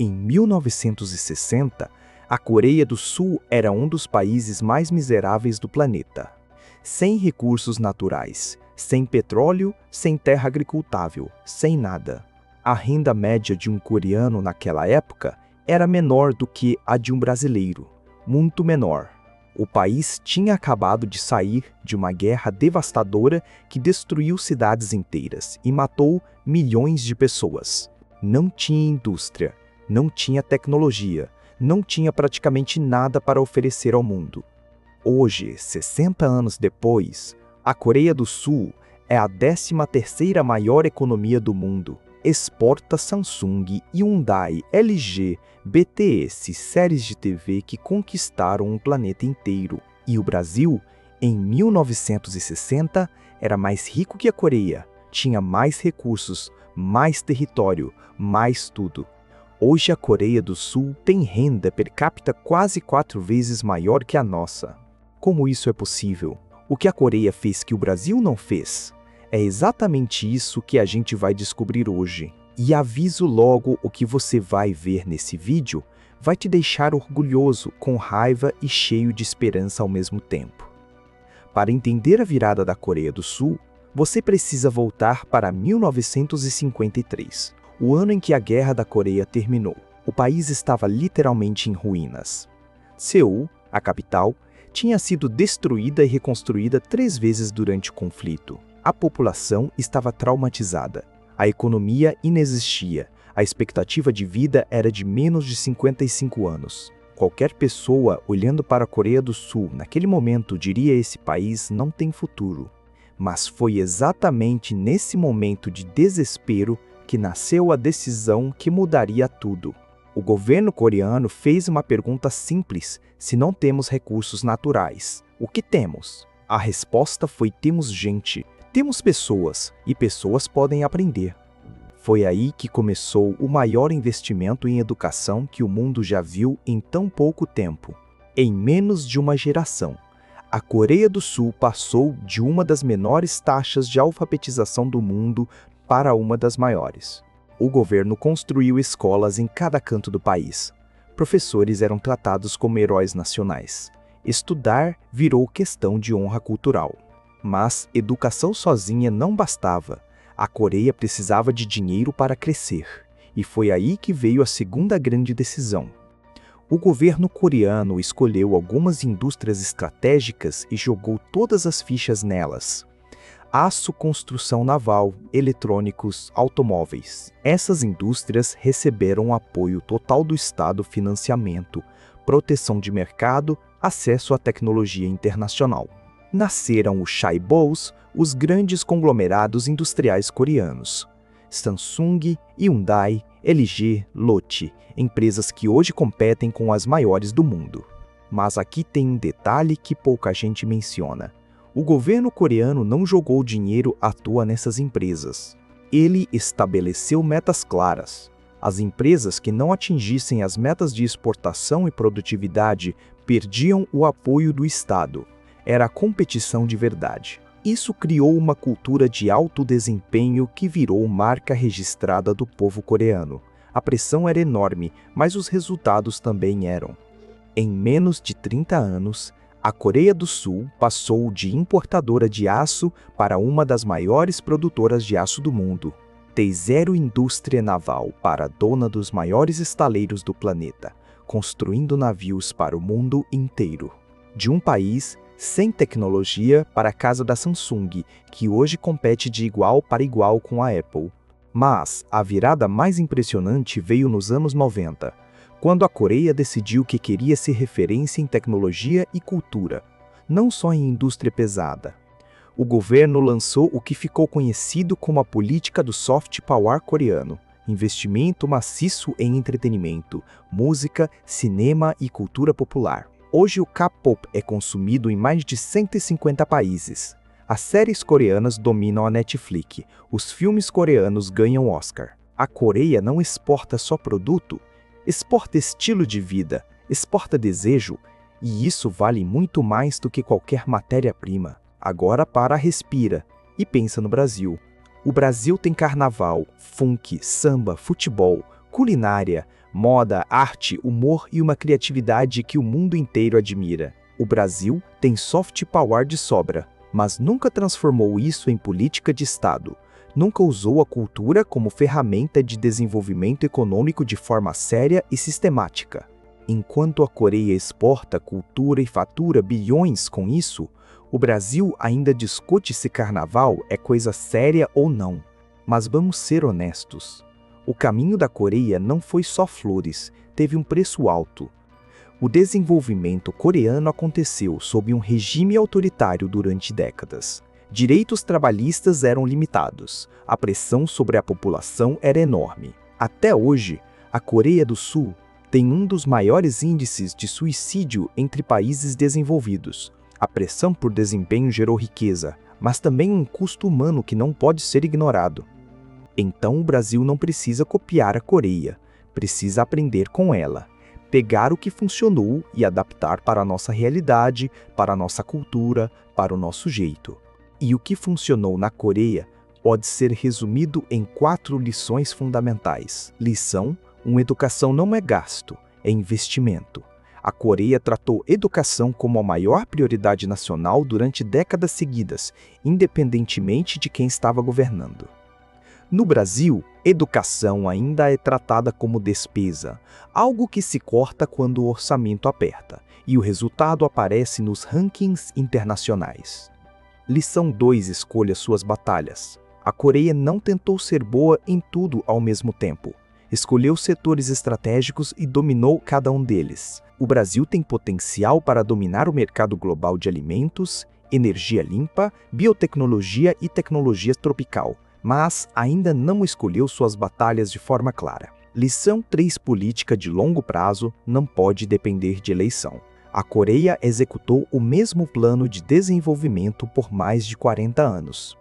Em 1960, a Coreia do Sul era um dos países mais miseráveis do planeta. Sem recursos naturais, sem petróleo, sem terra agricultável, sem nada. A renda média de um coreano naquela época era menor do que a de um brasileiro, muito menor. O país tinha acabado de sair de uma guerra devastadora que destruiu cidades inteiras e matou milhões de pessoas. Não tinha indústria, não tinha tecnologia, não tinha praticamente nada para oferecer ao mundo. Hoje, 60 anos depois, a Coreia do Sul é a 13ª maior economia do mundo. Exporta Samsung, Hyundai, LG, BTS, séries de TV que conquistaram o planeta inteiro. E o Brasil, em 1960, era mais rico que a Coreia, tinha mais recursos, mais território, mais tudo. Hoje a Coreia do Sul tem renda per capita quase 4 vezes maior que a nossa. Como isso é possível? O que a Coreia fez que o Brasil não fez? É exatamente isso que a gente vai descobrir hoje. E aviso logo, o que você vai ver nesse vídeo vai te deixar orgulhoso, com raiva e cheio de esperança ao mesmo tempo. Para entender a virada da Coreia do Sul, você precisa voltar para 1953, o ano em que a Guerra da Coreia terminou. O país estava literalmente em ruínas. Seul, a capital, tinha sido destruída e reconstruída 3 vezes durante o conflito. A população estava traumatizada. A economia inexistia. A expectativa de vida era de menos de 55 anos. Qualquer pessoa olhando para a Coreia do Sul naquele momento diria: esse país não tem futuro. Mas foi exatamente nesse momento de desespero que nasceu a decisão que mudaria tudo. O governo coreano fez uma pergunta simples: se não temos recursos naturais, o que temos? A resposta foi: temos gente, temos pessoas, e pessoas podem aprender. Foi aí que começou o maior investimento em educação que o mundo já viu em tão pouco tempo. Em menos de uma geração, a Coreia do Sul passou de uma das menores taxas de alfabetização do mundo para uma das maiores. O governo construiu escolas em cada canto do país. Professores eram tratados como heróis nacionais. Estudar virou questão de honra cultural. Mas educação sozinha não bastava. A Coreia precisava de dinheiro para crescer. E foi aí que veio a segunda grande decisão. O governo coreano escolheu algumas indústrias estratégicas e jogou todas as fichas nelas. Aço, construção naval, eletrônicos, automóveis. Essas indústrias receberam apoio total do Estado, financiamento, proteção de mercado, acesso à tecnologia internacional. Nasceram os chaebols, os grandes conglomerados industriais coreanos. Samsung, Hyundai, LG, Lotte, empresas que hoje competem com as maiores do mundo. Mas aqui tem um detalhe que pouca gente menciona. O governo coreano não jogou dinheiro à toa nessas empresas. Ele estabeleceu metas claras. As empresas que não atingissem as metas de exportação e produtividade perdiam o apoio do Estado. Era competição de verdade. Isso criou uma cultura de alto desempenho que virou marca registrada do povo coreano. A pressão era enorme, mas os resultados também eram. Em menos de 30 anos, a Coreia do Sul passou de importadora de aço para uma das maiores produtoras de aço do mundo. Tem zero indústria naval para a dona dos maiores estaleiros do planeta, construindo navios para o mundo inteiro. De um país sem tecnologia para a casa da Samsung, que hoje compete de igual para igual com a Apple. Mas a virada mais impressionante veio nos anos 90. Quando a Coreia decidiu que queria ser referência em tecnologia e cultura, não só em indústria pesada. O governo lançou o que ficou conhecido como a política do soft power coreano, investimento maciço em entretenimento, música, cinema e cultura popular. Hoje o K-pop é consumido em mais de 150 países. As séries coreanas dominam a Netflix, os filmes coreanos ganham Oscar. A Coreia não exporta só produto, exporta estilo de vida, exporta desejo, e isso vale muito mais do que qualquer matéria-prima. Agora para, respira e pensa no Brasil. O Brasil tem carnaval, funk, samba, futebol, Culinária, moda, arte, humor e uma criatividade que o mundo inteiro admira. O Brasil tem soft power de sobra, mas nunca transformou isso em política de Estado. Nunca usou a cultura como ferramenta de desenvolvimento econômico de forma séria e sistemática. Enquanto a Coreia exporta cultura e fatura bilhões com isso, o Brasil ainda discute se carnaval é coisa séria ou não. Mas vamos ser honestos. O caminho da Coreia não foi só flores, teve um preço alto. O desenvolvimento coreano aconteceu sob um regime autoritário durante décadas. Direitos trabalhistas eram limitados, a pressão sobre a população era enorme. Até hoje, a Coreia do Sul tem um dos maiores índices de suicídio entre países desenvolvidos. A pressão por desempenho gerou riqueza, mas também um custo humano que não pode ser ignorado. Então o Brasil não precisa copiar a Coreia, precisa aprender com ela, pegar o que funcionou e adaptar para a nossa realidade, para a nossa cultura, para o nosso jeito. E o que funcionou na Coreia pode ser resumido em 4 lições fundamentais. Lição 1: educação não é gasto, é investimento. A Coreia tratou educação como a maior prioridade nacional durante décadas seguidas, independentemente de quem estava governando. No Brasil, educação ainda é tratada como despesa, algo que se corta quando o orçamento aperta, e o resultado aparece nos rankings internacionais. Lição 2: escolha suas batalhas. A Coreia não tentou ser boa em tudo ao mesmo tempo. Escolheu setores estratégicos e dominou cada um deles. O Brasil tem potencial para dominar o mercado global de alimentos, energia limpa, biotecnologia e tecnologia tropical, mas ainda não escolheu suas batalhas de forma clara. Lição 3: política de longo prazo não pode depender de eleição. A Coreia executou o mesmo plano de desenvolvimento por mais de 40 anos.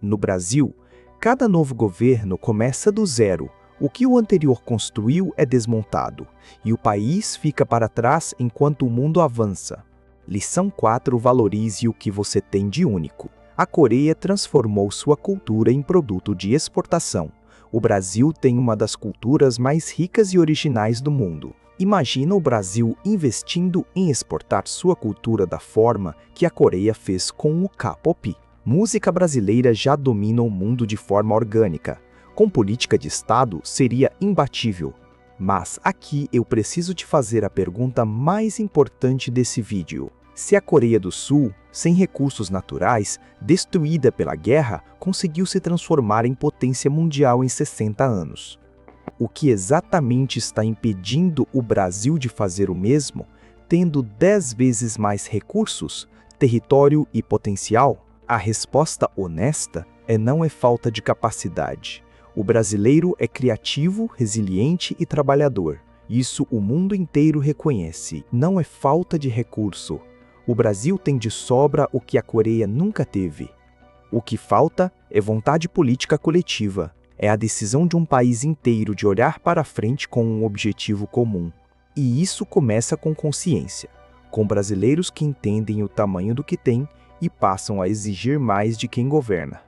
No Brasil, cada novo governo começa do zero. O que o anterior construiu é desmontado, e o país fica para trás enquanto o mundo avança. Lição 4: valorize o que você tem de único. A Coreia transformou sua cultura em produto de exportação. O Brasil tem uma das culturas mais ricas e originais do mundo. Imagina o Brasil investindo em exportar sua cultura da forma que a Coreia fez com o K-pop. Música brasileira já domina o mundo de forma orgânica. Com política de Estado, seria imbatível. Mas aqui eu preciso te fazer a pergunta mais importante desse vídeo. Se a Coreia do Sul, sem recursos naturais, destruída pela guerra, conseguiu se transformar em potência mundial em 60 anos, o que exatamente está impedindo o Brasil de fazer o mesmo, tendo 10 vezes mais recursos, território e potencial? A resposta honesta não é falta de capacidade. O brasileiro é criativo, resiliente e trabalhador. Isso o mundo inteiro reconhece. Não é falta de recurso. O Brasil tem de sobra o que a Coreia nunca teve. O que falta é vontade política coletiva. É a decisão de um país inteiro de olhar para frente com um objetivo comum. E isso começa com consciência, com brasileiros que entendem o tamanho do que têm e passam a exigir mais de quem governa.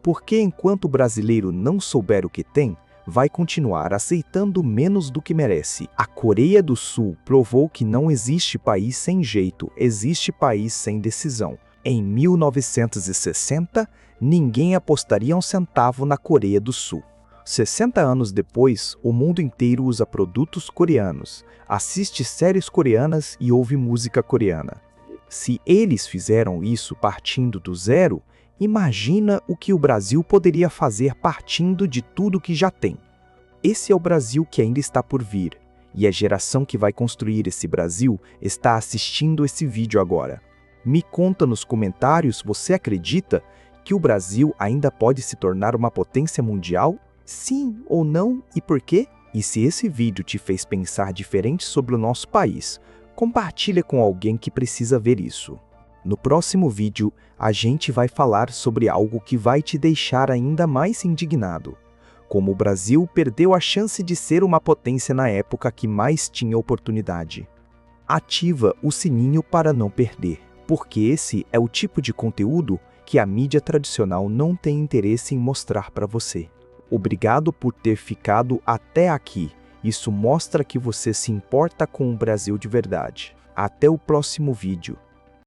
Porque enquanto o brasileiro não souber o que tem, vai continuar aceitando menos do que merece. A Coreia do Sul provou que não existe país sem jeito, existe país sem decisão. Em 1960, ninguém apostaria um centavo na Coreia do Sul. 60 anos depois, o mundo inteiro usa produtos coreanos, assiste séries coreanas e ouve música coreana. Se eles fizeram isso partindo do zero, imagina o que o Brasil poderia fazer partindo de tudo que já tem. Esse é o Brasil que ainda está por vir, e a geração que vai construir esse Brasil está assistindo esse vídeo agora. Me conta nos comentários, você acredita que o Brasil ainda pode se tornar uma potência mundial? Sim ou não, e por quê? E se esse vídeo te fez pensar diferente sobre o nosso país, compartilha com alguém que precisa ver isso. No próximo vídeo, a gente vai falar sobre algo que vai te deixar ainda mais indignado. Como o Brasil perdeu a chance de ser uma potência na época que mais tinha oportunidade. Ativa o sininho para não perder, porque esse é o tipo de conteúdo que a mídia tradicional não tem interesse em mostrar para você. Obrigado por ter ficado até aqui. Isso mostra que você se importa com o Brasil de verdade. Até o próximo vídeo.